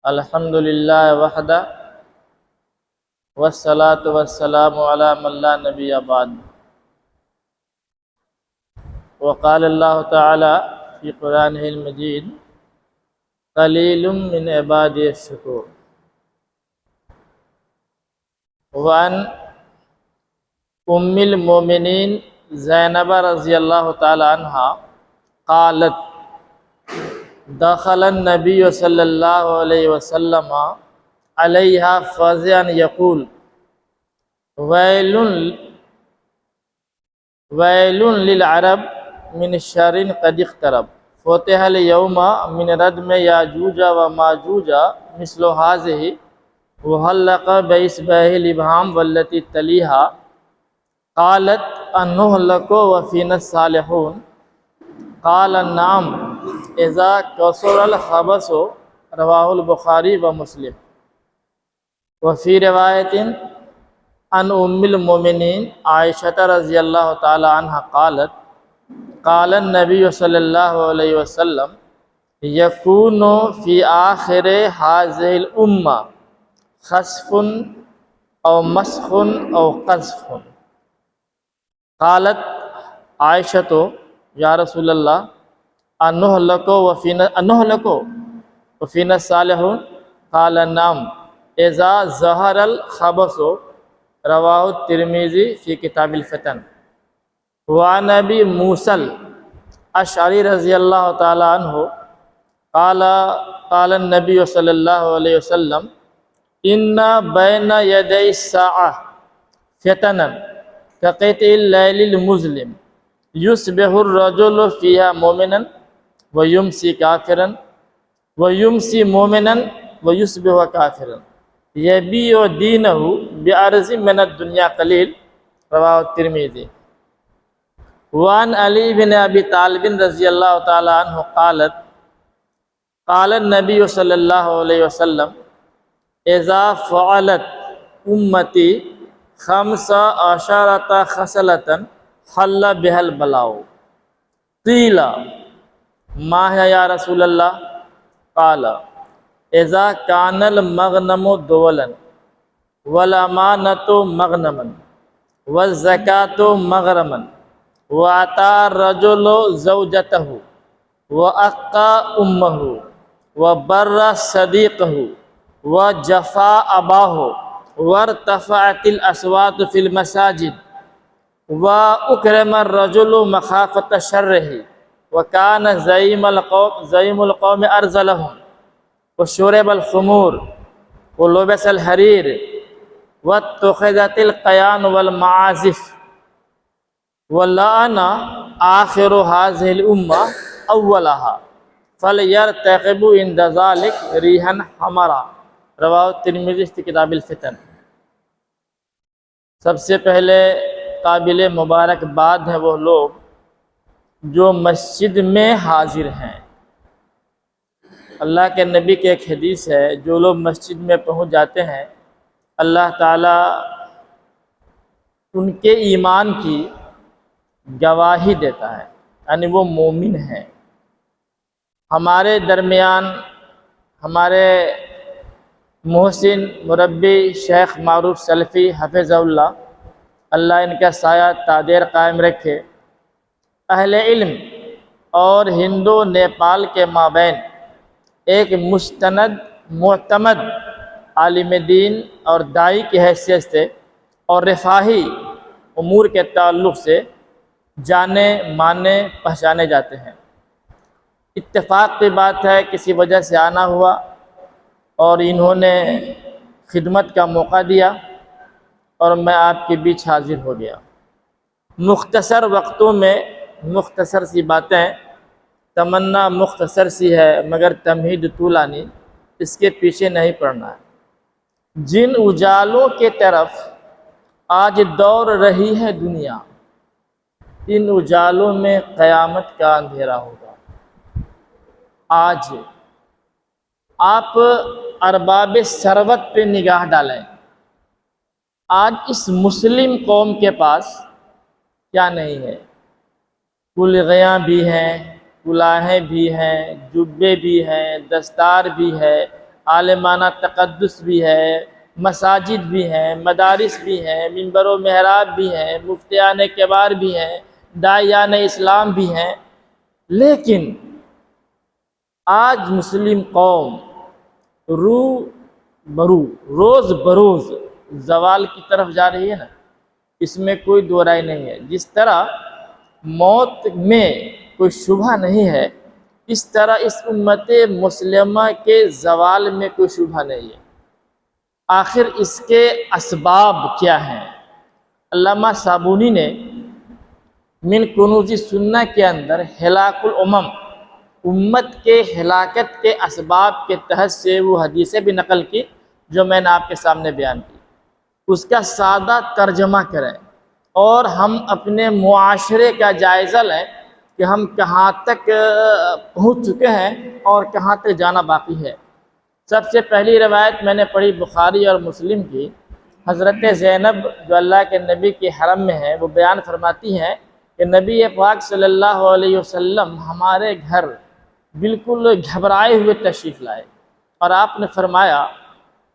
الحمد للہ وحدہ والصلاة والسلام علی من لا نبی بعد۔ وقال اللہ تعالی فی قرآنہ المجید قلیل من عبادی الشکور۔ وعن ام المؤمنین زینب رضی اللہ تعالی عنہا قالت دخل النبی صلی اللہ علیہ وسلم علیہا فزعا یقول ویل للعرب من شر قد اقترب فتح اليوم من ردم یاجوج وماجوج مثل هذه وحلق بإصبعه الإبهام والتي تليها قالت أنهلك وفينا الصالحون قال نعم اذا كثر الخبث رواه البخاری و مسلم۔ وفي روایت عن ام المؤمنین عائشہ رضی اللہ تعالی عنہ قالت قال النبی صلی اللہ علیہ وسلم یکون فی آخر هذه الامہ خسف او مسخ او قذف۔ قالت عائشہ یا رسول اللہ انہلک وفینا الصالحون قال نعم اذا ظہر الخبث رواہ الترمذی فی کتاب الفتن۔ وعن ابی موسیٰ الاشعری رضی اللہ تعالی عنہ قال النبی صلی اللہ علیہ وسلم ان بین یدی الساعہ فتنا كقطع اللیل المظلم یصبح الرجل فیہا مومنا ویمسی کافرا ویمسی مومنا ویصبح کافرا یبیع دینہ بعرض من الدنیا قلیل رواہ الترمذی۔ وعن علی بن ابی طالب رضی اللہ تعالی عنہ قال النبی صلی اللہ علیہ وسلم اذا فعلت امتی 15 خصلۃ حل بها البلاء قیل ما ہے یا رسول اللہ قال اذا کان المغنم دولا والامانۃ مغنما والزکاۃ مغرما وعطى الرجل زوجته وأقى أمه وبر صديقه وجفا أباه وارتفعت الأصوات في المساجد وأكرم الرجل مخافة شره وكان زعيم القوم أرذلهم وشرب الخمور ولبس الحرير واتخذت القيان والمعازف ولعن آخر هذه الأمة أولها فليرتقب عند ذلك ريحا حمرا رواه الترمذی فی کتاب الفتن۔ سب سے پہلے قابل مبارکباد ہیں وہ لوگ جو مسجد میں حاضر ہیں۔ اللہ کے نبی کی ایک حدیث ہے جو لوگ مسجد میں پہنچ جاتے ہیں اللہ تعالیٰ ان کے ایمان کی گواہی دیتا ہے، یعنی وہ مومن ہیں۔ ہمارے درمیان ہمارے محسن مربی شیخ معروف سلفی حفظ اللہ ان کا سایہ تادیر قائم رکھے، اہل علم اور ہندو نیپال کے مابین ایک مستند معتمد عالم دین اور داعی کی حیثیت سے اور رفاہی امور کے تعلق سے جانے مانے پہچانے جاتے ہیں۔ اتفاق کی بات ہے کسی وجہ سے آنا ہوا اور انہوں نے خدمت کا موقع دیا اور میں آپ کے بیچ حاضر ہو گیا۔ مختصر وقتوں میں مختصر سی باتیں، تمنا مختصر سی ہے مگر تمہید طولانی، اس کے پیچھے نہیں پڑنا ہے۔ جن اجالوں کے طرف آج دوڑ رہی ہے دنیا، ان اجالوں میں قیامت کا اندھیرا ہوگا۔ آج آپ ارباب ثروت پہ نگاہ ڈالیں، آج اس مسلم قوم کے پاس کیا نہیں ہے؟ کلغیاں بھی ہیں، کلاہیں بھی ہیں، جبے بھی ہیں، دستار بھی ہے، عالمانہ تقدس بھی ہے، مساجد بھی ہیں، مدارس بھی ہیں، منبر و محراب بھی ہیں، مفتیان کبار بھی ہیں، داعیان اسلام بھی ہیں، لیکن آج مسلم قوم رو برو روز بروز زوال کی طرف جا رہی ہے نا، اس میں کوئی دو رائے نہیں ہے۔ جس طرح موت میں کوئی شبہ نہیں ہے، اس طرح اس امت مسلمہ کے زوال میں کوئی شبہ نہیں ہے۔ آخر اس کے اسباب کیا ہیں؟ علامہ صابونی نے من کنوز سنہ کے اندر ہلاک الامم، امت کے ہلاکت کے اسباب کے تحت سے وہ حدیثیں بھی نقل کی جو میں نے آپ کے سامنے بیان کی، اس کا سادہ ترجمہ کریں اور ہم اپنے معاشرے کا جائزہ لیں کہ ہم کہاں تک پہنچ چکے ہیں اور کہاں تک جانا باقی ہے۔ سب سے پہلی روایت میں نے پڑھی بخاری اور مسلم کی، حضرت زینب جو اللہ کے نبی کے حرم میں ہے، وہ بیان فرماتی ہیں کہ نبی پاک صلی اللہ علیہ وسلم ہمارے گھر بالکل گھبرائے ہوئے تشریف لائے اور آپ نے فرمایا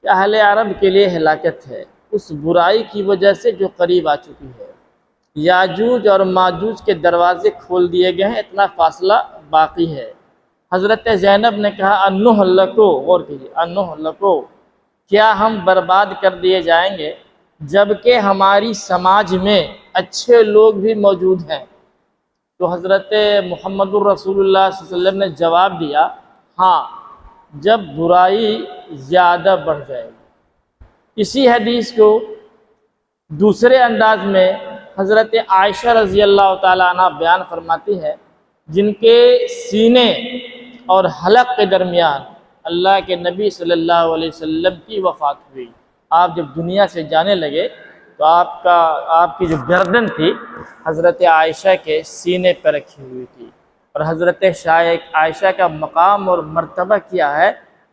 کہ اہل عرب کے لیے ہلاکت ہے اس برائی کی وجہ سے جو قریب آ چکی ہے۔ یاجوج اور ماجوج کے دروازے کھول دیے گئے ہیں، اتنا فاصلہ باقی ہے۔ حضرت زینب نے کہا انہ لکو، غور کیجیے، انہ لکو، کیا ہم برباد کر دیے جائیں گے جبکہ ہماری سماج میں اچھے لوگ بھی موجود ہیں؟ تو حضرت محمد الرسول اللہ صلی اللہ علیہ وسلم نے جواب دیا، ہاں، جب برائی زیادہ بڑھ جائے گی۔ اسی حدیث کو دوسرے انداز میں حضرت عائشہ رضی اللہ تعالیٰ عنہ بیان فرماتی ہے، جن کے سینے اور حلق کے درمیان اللہ کے نبی صلی اللہ علیہ وسلم کی وفات ہوئی۔ آپ جب دنیا سے جانے لگے تو آپ کی جو گردن تھی حضرت عائشہ کے سینے پر رکھی ہوئی تھی، اور حضرت عائشہ کا مقام اور مرتبہ کیا ہے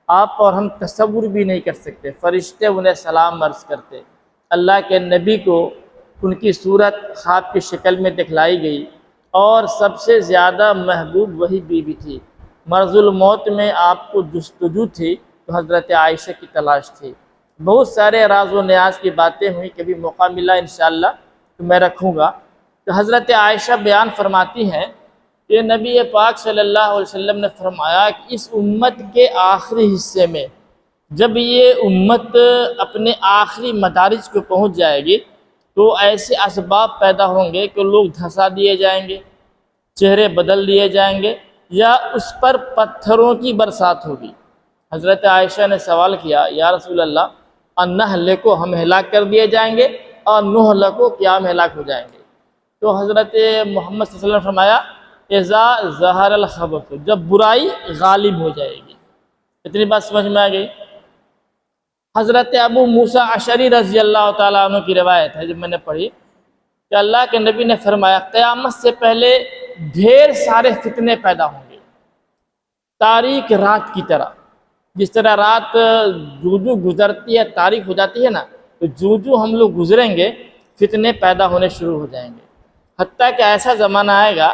آپ اور ہم تصور بھی نہیں کر سکتے۔ فرشتے انہیں سلام عرض کرتے، اللہ کے نبی کو ان کی صورت خواب کی شکل میں دکھلائی گئی، اور سب سے زیادہ محبوب وہی بیوی تھی۔ مرض الموت میں آپ کو جستجو تھی تو حضرت عائشہ کی تلاش تھی۔ بہت سارے راز و نیاز کی باتیں ہوئیں، کبھی موقع ملا انشاءاللہ تو میں رکھوں گا۔ تو حضرت عائشہ بیان فرماتی ہیں کہ نبی پاک صلی اللہ علیہ وسلم نے فرمایا کہ اس امت کے آخری حصے میں جب یہ امت اپنے آخری مدارج کو پہنچ جائے گی تو ایسے اسباب پیدا ہوں گے کہ لوگ دھنسا دیے جائیں گے، چہرے بدل دیے جائیں گے، یا اس پر پتھروں کی برسات ہوگی۔ حضرت عائشہ نے سوال کیا، یا رسول اللہ، انہلکو، ہم ہلاک کر دیے جائیں گے، اور نہلکو، کیا ہم ہلاک ہو جائیں گے؟ تو حضرت محمد صلی اللہ علیہ وسلم نے فرمایا اذا ظہر الخبث، جب برائی غالب ہو جائے گی۔ اتنی بات سمجھ میں آ گئی؟ حضرت ابو موسیٰ اشعری رضی اللہ تعالیٰ عنہ کی روایت ہے، جب میں نے پڑھی کہ اللہ کے نبی نے فرمایا قیامت سے پہلے ڈھیر سارے فتنے پیدا ہوں گے، تاریک رات کی طرح۔ جس طرح رات جو گزرتی ہے تاریک ہو جاتی ہے نا، تو جو ہم لوگ گزریں گے فتنے پیدا ہونے شروع ہو جائیں گے، حتیٰ کہ ایسا زمانہ آئے گا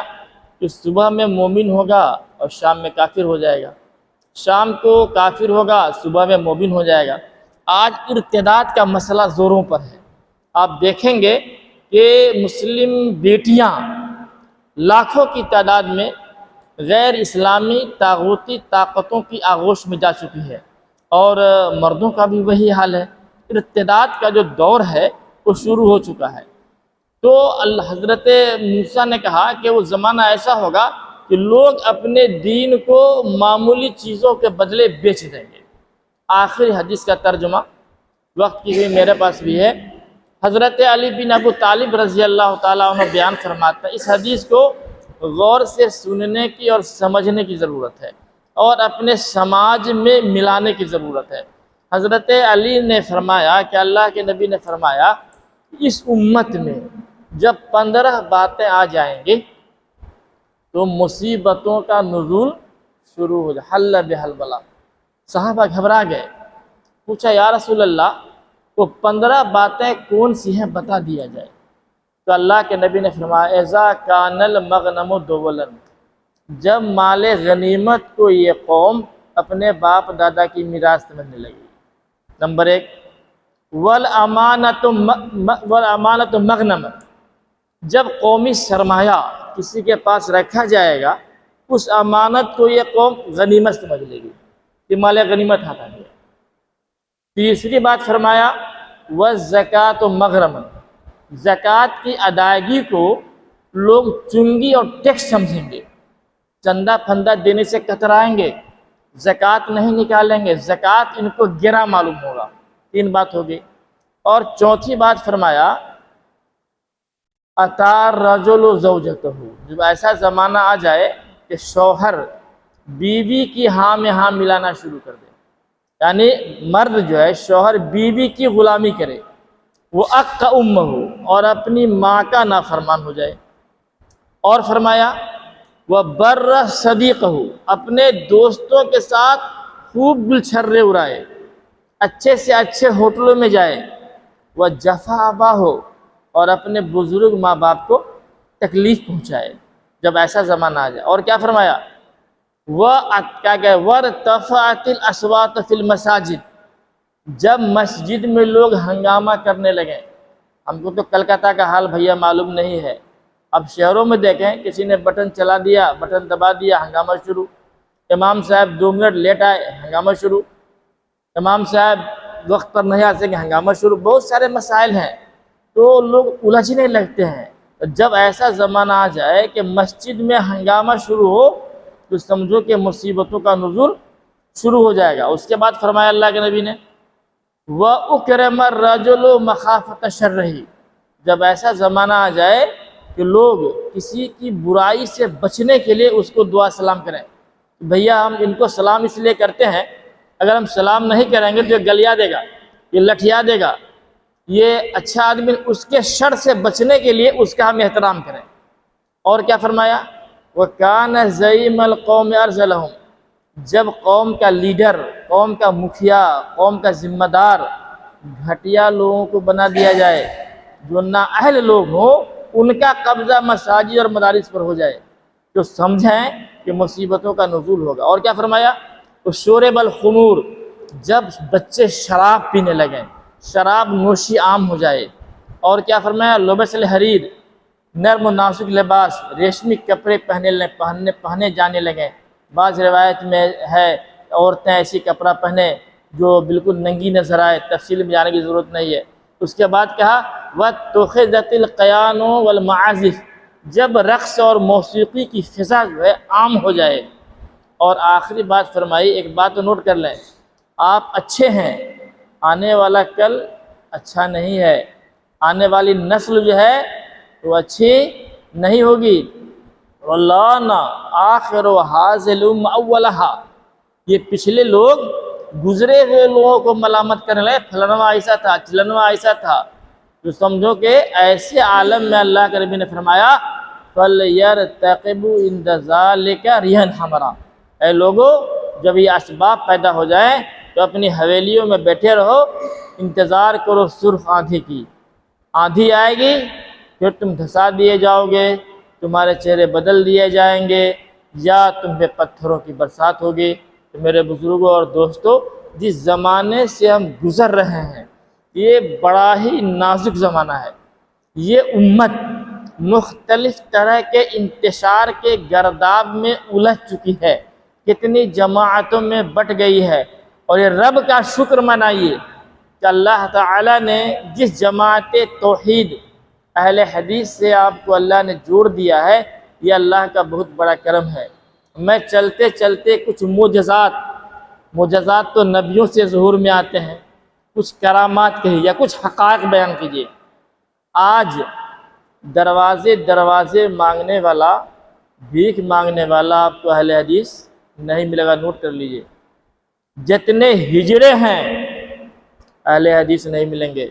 کہ صبح میں مومن ہوگا اور شام میں کافر ہو جائے گا، شام کو کافر ہوگا صبح میں مومن ہو جائے گا۔ آج ارتداد کا مسئلہ زوروں پر ہے۔ آپ دیکھیں گے کہ مسلم بیٹیاں لاکھوں کی تعداد میں غیر اسلامی طاغوتی طاقتوں کی آغوش میں جا چکی ہے، اور مردوں کا بھی وہی حال ہے۔ ارتداد کا جو دور ہے وہ شروع ہو چکا ہے۔ تو حضرت موسیٰ نے کہا کہ وہ زمانہ ایسا ہوگا کہ لوگ اپنے دین کو معمولی چیزوں کے بدلے بیچ دیں گے۔ آخری حدیث کا ترجمہ وقت کی بھی میرے پاس بھی ہے۔ حضرت علی بن ابو طالب رضی اللہ تعالیٰ عنہ بیان فرماتا ہے، اس حدیث کو غور سے سننے کی اور سمجھنے کی ضرورت ہے اور اپنے سماج میں ملانے کی ضرورت ہے۔ حضرت علی نے فرمایا کہ اللہ کے نبی نے فرمایا اس امت میں جب 15 باتیں آ جائیں گی تو مصیبتوں کا نزول شروع ہو جائے، حل بحل بلا۔ صحابہ گھبرا گئے، پوچھا یا رسول اللہ وہ 15 باتیں کون سی ہیں، بتا دیا جائے۔ تو اللہ کے نبی نے فرمایا اذا کان المغنم دولا، جب مال غنیمت کو یہ قوم اپنے باپ دادا کی میراث سمجھنے لگے. نمبر 1 والامانۃ مغنم، جب قومی سرمایہ کسی کے پاس رکھا جائے گا اس امانت کو یہ قوم غنیمت سمجھ لے گی کہ مال غنیمت ہاتھ آ گیا. تیسری بات فرمایا والزکوٰۃ مغرما، زکوٰۃ کی ادائیگی کو لوگ چنگی اور ٹیکس سمجھیں گے، چندہ پھندہ دینے سے کترائیں گے، زکوٰۃ نہیں نکالیں گے، زکوٰۃ ان کو گرا معلوم ہوگا. 3 بات ہوگی. اور چوتھی بات فرمایا اطاع الرجل زوجتہ، جب ایسا زمانہ آ جائے کہ شوہر بیوی کی ہاں میں ہاں ملانا شروع کر دے، یعنی مرد جو ہے شوہر بیوی کی غلامی کرے، وہ اق امہ اور اپنی ماں کا نافرمان ہو جائے. اور فرمایا وہ بر صدیقہ، اپنے دوستوں کے ساتھ خوب گلچھرے اڑائے، اچھے سے اچھے ہوٹلوں میں جائے، وہ جفا ابا ہو اور اپنے بزرگ ماں باپ کو تکلیف پہنچائے جب ایسا زمانہ آ جائے. اور کیا فرمایا وارتفعت الاصوات فی المساجد، جب مسجد میں لوگ ہنگامہ کرنے لگے. ہم کو تو کلکتہ کا حال بھیا معلوم نہیں ہے، اب شہروں میں دیکھیں کسی نے بٹن چلا دیا، بٹن دبا دیا، ہنگامہ شروع. امام صاحب 2 منٹ لیٹ آئے، ہنگامہ شروع. امام صاحب وقت پر نہیں آ سکے، ہنگامہ شروع. بہت سارے مسائل ہیں تو لوگ الجھنے لگتے ہیں. جب ایسا زمانہ آ جائے کہ مسجد میں ہنگامہ شروع ہو تو سمجھو کہ مصیبتوں کا نزول شروع ہو جائے گا. اس کے بعد فرمایا اللہ کے نبی نے وَأُكْرَمَ الرَّجُلُ مَخَافَةَ شَرِّهِ، جب ایسا زمانہ آ جائے کہ لوگ کسی کی برائی سے بچنے کے لیے اس کو دعا سلام کریں. بھیا ہم ان کو سلام اس لیے کرتے ہیں، اگر ہم سلام نہیں کریں گے تو یہ گلیا دے گا، یہ لٹھیا دے گا، یہ اچھا آدمی، اس کے شر سے بچنے کے لیے اس کا ہم احترام کریں. اور کیا فرمایا وَكَانَ زَعِيمَ الْقَوْمِ أَرْذَلَهُمْ، جب قوم کا لیڈر، قوم کا مکھیا، قوم کا ذمہ دار گھٹیا لوگوں کو بنا دیا جائے، جو نااہل لوگ ہوں ان کا قبضہ مساجد اور مدارس پر ہو جائے، تو سمجھیں کہ مصیبتوں کا نزول ہوگا. اور کیا فرمایا وَشُرِبَ الْخُمُورُ، جب بچے شراب پینے لگیں، شراب نوشی عام ہو جائے. اور کیا فرمایا لبس الحریر، نرم و نازک لباس، ریشمی کپڑے پہنے جانے لگیں. بعض روایت میں ہے عورتیں ایسی کپڑا پہنے جو بالکل ننگی نظر آئے، تفصیل میں جانے کی ضرورت نہیں ہے. اس کے بعد کہا وَاتُّخِذَتِ الْقَيَانُ وَالْمَعَازِفُ، جب رقص اور موسیقی کی فضا جو ہے عام ہو جائے. اور آخری بات فرمائی، ایک بات تو نوٹ کر لیں، آپ اچھے ہیں، آنے والا کل اچھا نہیں ہے، آنے والی نسل جو ہے وہ اچھی نہیں ہوگی. وَلَانَ آخِرُ هَٰذِهِ الْأُمَّةِ أَوَّلَهَا، یہ پچھلے لوگ گزرے ہوئے لوگوں کو ملامت کرنے لگے، فلانواں ایسا تھا، چلنواں ایسا تھا. تو سمجھو کہ ایسے عالم میں اللہ کے نبی نے فرمایا فَلْيَرْتَقِبُوا عِنْدَ ذَٰلِكَ رِيحًا حَمْرًا، اے لوگو جب یہ اسباب پیدا ہو جائیں تو اپنی حویلیوں میں بیٹھے رہو، انتظار کرو سرخ آندھی کی. آندھی آئے گی پھر تم دھسا دیے جاؤ گے، تمہارے چہرے بدل دیے جائیں گے، یا تم پہ پتھروں کی برسات ہوگی. تو میرے بزرگوں اور دوستوں، جس زمانے سے ہم گزر رہے ہیں یہ بڑا ہی نازک زمانہ ہے. یہ امت مختلف طرح کے انتشار کے گرداب میں الجھ چکی ہے، کتنی جماعتوں میں بٹ گئی ہے. اور یہ رب کا شکر منائیے کہ اللہ تعالیٰ نے جس جماعت توحید اہل حدیث سے آپ کو اللہ نے جوڑ دیا ہے، یہ اللہ کا بہت بڑا کرم ہے. میں چلتے چلتے کچھ معجزات تو نبیوں سے ظہور میں آتے ہیں، کچھ کرامات کہی یا کچھ حقائق بیان کیجیے. آج دروازے مانگنے والا، بھیک مانگنے والا آپ کو اہل حدیث نہیں ملے گا. نوٹ کر لیجیے، جتنے ہجڑے ہیں اہل حدیث نہیں ملیں گے،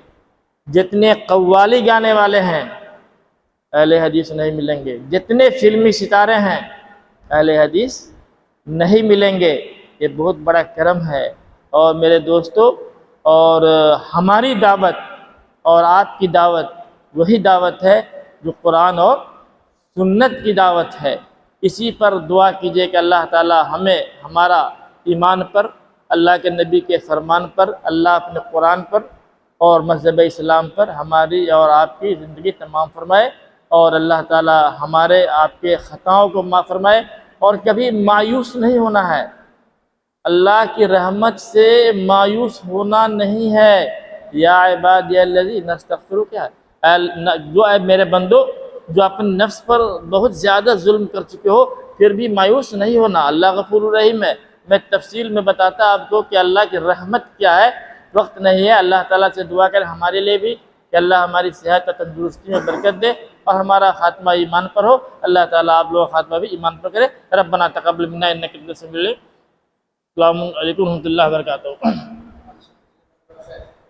جتنے قوالی گانے والے ہیں اہل حدیث نہیں ملیں گے، جتنے فلمی ستارے ہیں اہل حدیث نہیں ملیں گے. یہ بہت بڑا کرم ہے. اور میرے دوستو، اور ہماری دعوت اور آپ کی دعوت وہی دعوت ہے جو قرآن اور سنت کی دعوت ہے. اسی پر دعا کیجیے کہ اللہ تعالی ہمیں ہمارا ایمان پر، اللہ کے نبی کے فرمان پر، اللہ اپنے قرآن پر اور مذہب اسلام پر ہماری اور آپ کی زندگی تمام فرمائے، اور اللہ تعالی ہمارے آپ کے خطاؤں کو معاف فرمائے، اور کبھی مایوس نہیں ہونا ہے۔ اللہ کی رحمت سے مایوس ہونا نہیں ہے۔ یا عبادی الذین استغفروا، کیا ہے، جو اے میرے بندو جو اپنے نفس پر بہت زیادہ ظلم کر چکے ہو، پھر بھی مایوس نہیں ہونا، اللہ غفور الرحیم ہے۔ میں تفصیل میں بتاتا آپ کو کہ اللہ کی رحمت کیا ہے، وقت نہیں ہے۔ اللہ تعالیٰ سے دعا کریں ہمارے لیے بھی کہ اللہ ہماری صحت و تندرستی میں برکت دے اور ہمارا خاتمہ ایمان پر ہو۔ اللہ تعالیٰ آپ لوگوں کا خاتمہ بھی ایمان پر کرے۔ ربنا تقبل منا انک انت السمیع العلیم۔ السلام علیکم ورحمۃ اللہ وبرکاتہ۔